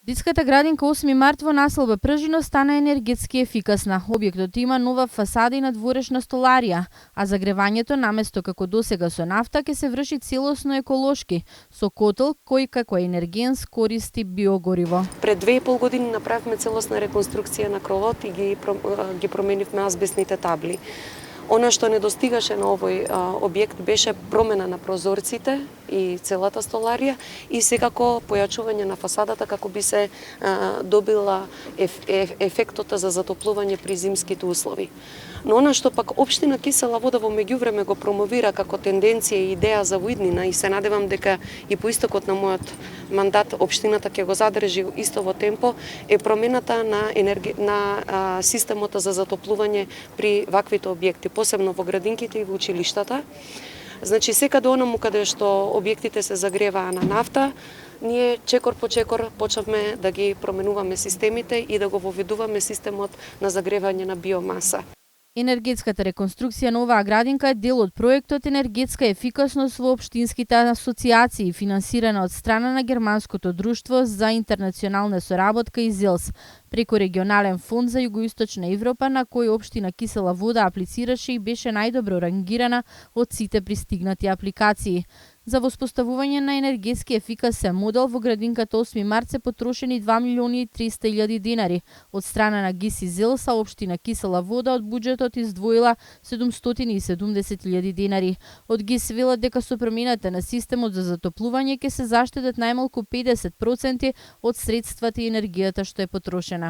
Детската градинка 8 март во населба Пржино стана енергетски ефикасна. Објектот има нова фасада и надворешна столарија, а загревањето наместо како досега со нафта ќе се врши целосно еколошки, со котел кој како енерген користи биогориво. Пред 2,5 години направивме целосна реконструкција на кровот и ги променивме азбестните табли. Она што недостигаше на овој објект беше промена на прозорците и целата столарија и секако појачување на фасадата како би се добила ефектот за затоплување при зимските услови. Но она што пак општина Кисела вода во меѓувреме го промовира како тенденција и идеја за воиднина и се надевам дека и по истокот на мојот мандат општината ќе го задржи исто во темпо е промената на системот за затоплување при ваквите објекти, посебно во градинките и во училиштата. Значи секаде онаму каде што објектите се загреваа на нафта, ние чекор по чекор почнавме да ги променуваме системите и да го воведуваме системот на загревање на биомаса. Енергетската реконструкција на оваа градинка е дел од проектот Енергетска ефикасност во општинските асоциации, финансирана од страна на Германското друштво за интернационална соработка и ЗЕЛС, преку регионален фонд за Југоисточна Европа, на кој општина Кисела вода аплицираше и беше најдобро рангирана од сите пристигнати апликации. За воспоставување на енергетски ефикасен модел во градинката 8 март се потрошени 2.300.000 денари. Од страна на ГИС и ЗЕЛС, општина Кисела вода од буџетот издвоила 770.000 денари. Од ГИС велат дека со промената на системот за затоплување ќе се заштедат најмалку 50% од средствата и енергијата што е потрошена.